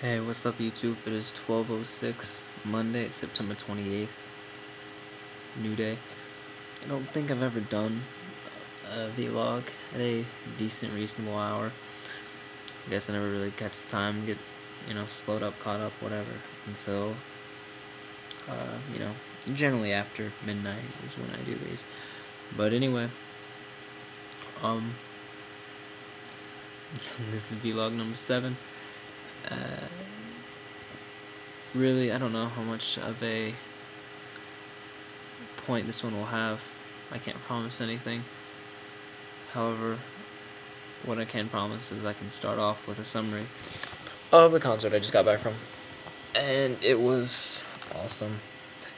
Hey, what's up YouTube? It is 12:06 Monday, September 28th. New day. I don't think I've ever done a vlog at a decent, reasonable hour. I guess I never really catch the time, get, slowed up, caught up, whatever, until, generally after midnight is when I do these. But anyway, this is vlog number 7. Really, I don't know how much of a point this one will have. I can't promise anything. However, what I can promise is I can start off with a summary of the concert I just got back from. And it was awesome.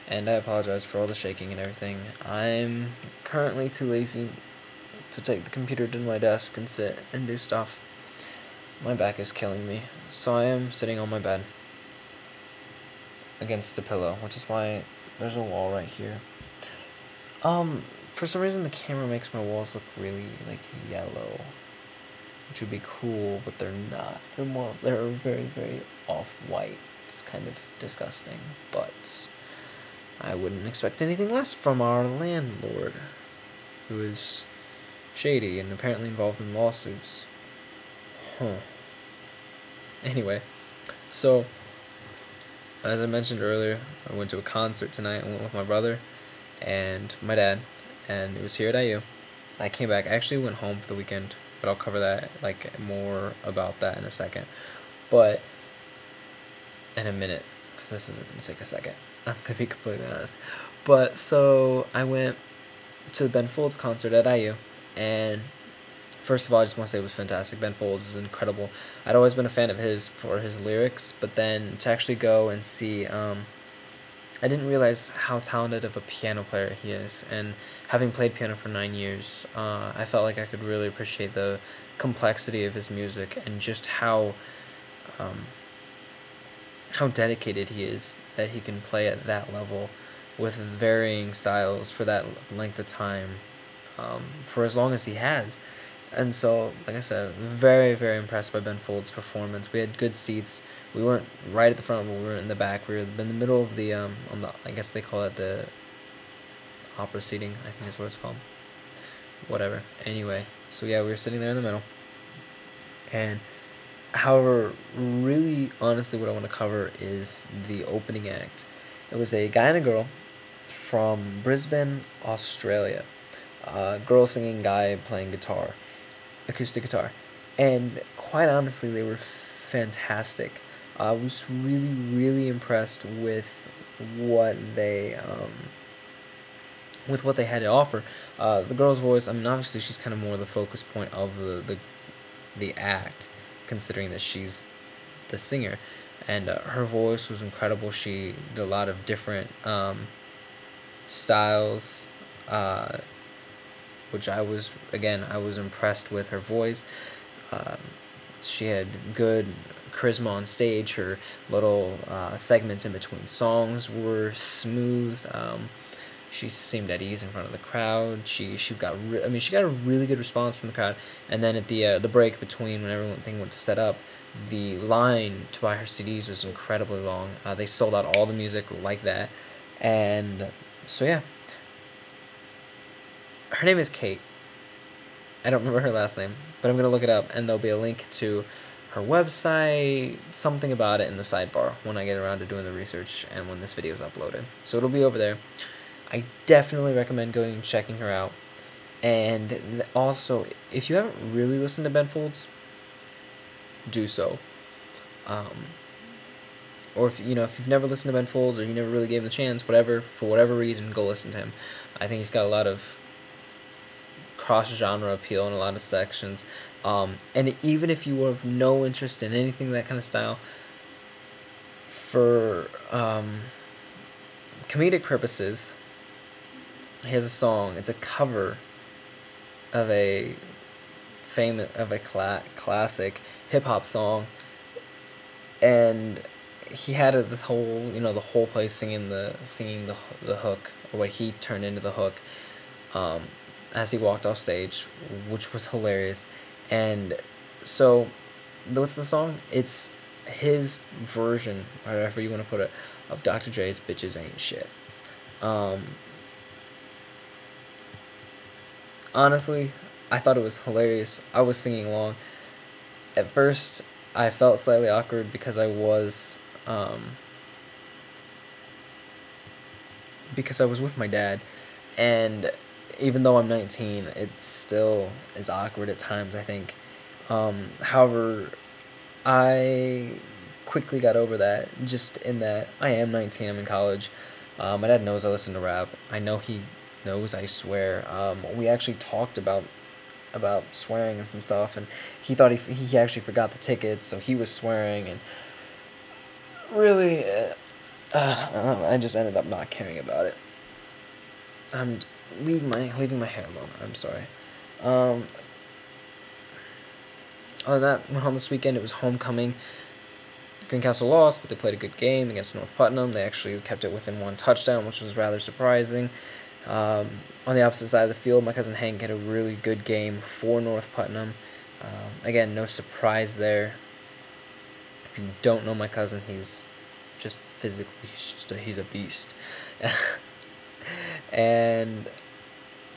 And I apologize for all the shaking and everything. I'm currently too lazy to take the computer to my desk and sit and do stuff. My back is killing me. So I am sitting on my bed against a pillow, which is why there's a wall right here. For some reason the camera makes my walls look really yellow, which would be cool, but they're not. They're very, very off-white. It's kind of disgusting, but I wouldn't expect anything less from our landlord, who is shady and apparently involved in lawsuits. Anyway, so as I mentioned earlier, I went to a concert tonight. I went with my brother and my dad, and it was here at IU. I came back. I actually went home for the weekend, but I'll cover that, more about that in a second. But in a minute, because this is going to take a second. I'm going to be completely honest. But so I went to the Ben Folds concert at IU, and first of all, I just want to say it was fantastic. Ben Folds is incredible. I'd always been a fan of his for his lyrics, but then to actually go and see, I didn't realize how talented of a piano player he is. And having played piano for 9 years, I felt like I could really appreciate the complexity of his music and just how dedicated he is that he can play at that level with varying styles for that length of time, for as long as he has. And so, like I said, very, very impressed by Ben Folds' performance. We had good seats. We weren't right at the front, but we were in the back. We were in the middle of the, I guess they call it the opera seating, I think is what it's called. Whatever. Anyway, so yeah, we were sitting there in the middle. And, however, really, honestly, what I want to cover is the opening act. It was a guy and a girl from Brisbane, Australia. Girl singing, guy playing guitar. Acoustic guitar, and quite honestly, they were fantastic. I was really, really impressed with what they had to offer. The girl's voice, I mean, obviously she's kind of more the focus point of the act, considering that she's the singer, and her voice was incredible. She did a lot of different styles, which I was impressed with her voice. She had good charisma on stage. Her little segments in between songs were smooth. She seemed at ease in front of the crowd. She got a really good response from the crowd. And then at the break between when everything went to set up, the line to buy her CDs was incredibly long. They sold out all the music like that, and so yeah. Her name is Kate. I don't remember her last name, but I'm going to look it up, and there'll be a link to her website, something about it in the sidebar when I get around to doing the research and when this video is uploaded. So it'll be over there. I definitely recommend going and checking her out. And also, if you haven't really listened to Ben Folds, do so. Or if you've never listened to Ben Folds, or you never really gave him a chance, for whatever reason, go listen to him. I think he's got a lot of cross-genre appeal in a lot of sections, and even if you have no interest in anything that kind of style, for comedic purposes, he has a song. It's a cover of a classic hip-hop song, and he had the whole place singing the hook, or what he turned into the hook, as he walked off stage, which was hilarious. And so, what's the song? It's his version, whatever you want to put it, of Dr. Dre's "Bitches Ain't Shit." Honestly, I thought it was hilarious. I was singing along. At first, I felt slightly awkward because I was with my dad, and even though I'm 19, it still is awkward at times, I think. However, I quickly got over that, just in that I am 19, I'm in college. My dad knows I listen to rap. I know he knows I swear. We actually talked about swearing and some stuff, and he thought he actually forgot the tickets, so he was swearing, and really, I just ended up not caring about it. I'm leaving my hair alone. I'm sorry. Other than that, went home this weekend. It was homecoming. Greencastle lost, but they played a good game against North Putnam. They actually kept it within one touchdown, which was rather surprising. On the opposite side of the field, my cousin Hank had a really good game for North Putnam. Again, no surprise there. If you don't know my cousin, he's just physically, he's a beast. And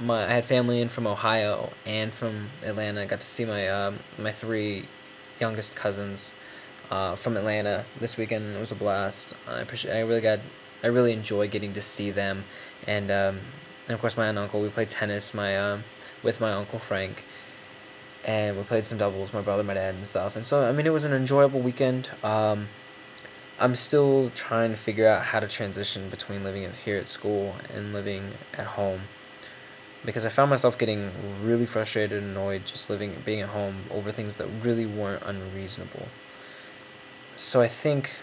I had family in from Ohio and from Atlanta. I got to see my three youngest cousins from Atlanta this weekend. It was a blast. I really enjoy getting to see them, and of course my aunt and uncle. We played tennis with my uncle Frank, and we played some doubles. My brother, my dad, and stuff. And so I mean, it was an enjoyable weekend. I'm still trying to figure out how to transition between living here at school and living at home, because I found myself getting really frustrated and annoyed just being at home over things that really weren't unreasonable. So I think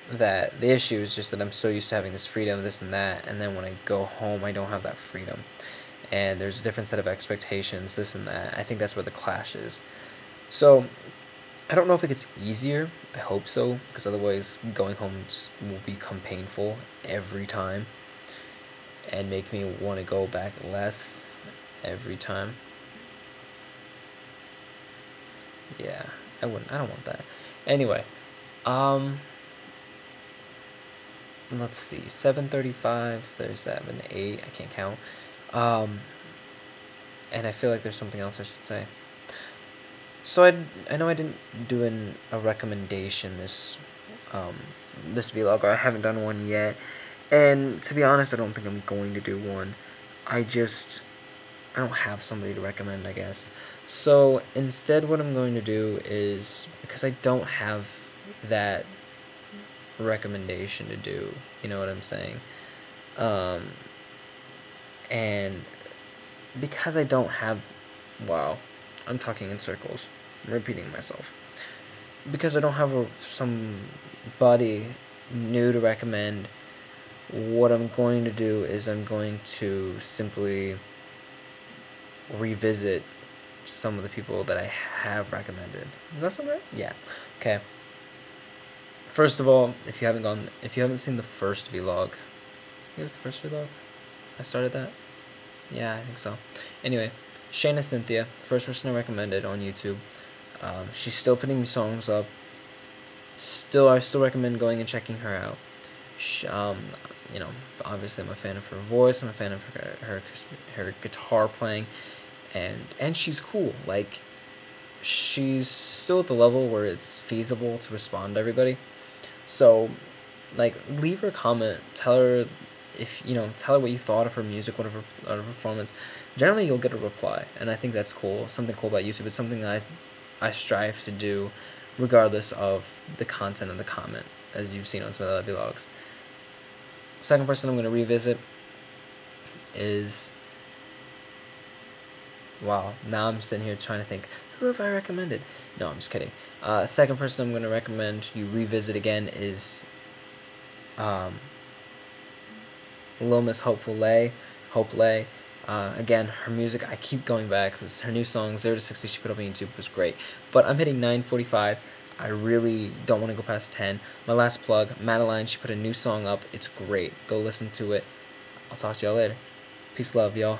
that the issue is just that I'm so used to having this freedom, this and that, and then when I go home, I don't have that freedom. And there's a different set of expectations, this and that. I think that's where the clash is. So I don't know if it gets easier. I hope so, because otherwise going home just will become painful every time and make me want to go back less every time. Yeah, I don't want that. Anyway, let's see, 7:35, so there's 7, 8, I can't count. And I feel like there's something else I should say. So I know I didn't do a recommendation this vlog, or I haven't done one yet. And to be honest, I don't think I'm going to do one. I don't have somebody to recommend, I guess. So instead what I'm going to do is, because I don't have that recommendation to do, you know what I'm saying? And because I don't have, wow, I'm talking in circles, I'm repeating myself. Because I don't have somebody new to recommend, what I'm going to do is I'm going to simply revisit some of the people that I have recommended. Does that sound right? Yeah. Okay. First of all, if you haven't seen the first vlog, it was the first vlog? I started that? Yeah, I think so. Anyway, Shayna Cynthia, first person I recommended on YouTube. She's still putting me songs up. I still recommend going and checking her out. Obviously I'm a fan of her voice. I'm a fan of her guitar playing, and she's cool. Like, she's still at the level where it's feasible to respond to everybody. So, like, leave her a comment. Tell her what you thought of her music, of her performance. Generally, you'll get a reply, and I think that's cool. Something cool about YouTube. It's something that I strive to do, regardless of the content of the comment, as you've seen on some of the other vlogs. Second person I'm going to revisit is, wow, now I'm sitting here trying to think, who have I recommended? No, I'm just kidding. Second person I'm going to recommend you revisit again is Lil Miss Hope Lay. Again, her music, I keep going back, because her new song, 0 to 60, she put up on YouTube, was great. But I'm hitting 9:45. I really don't want to go past 10. My last plug, Madeline, she put a new song up. It's great. Go listen to it. I'll talk to y'all later. Peace, love, y'all.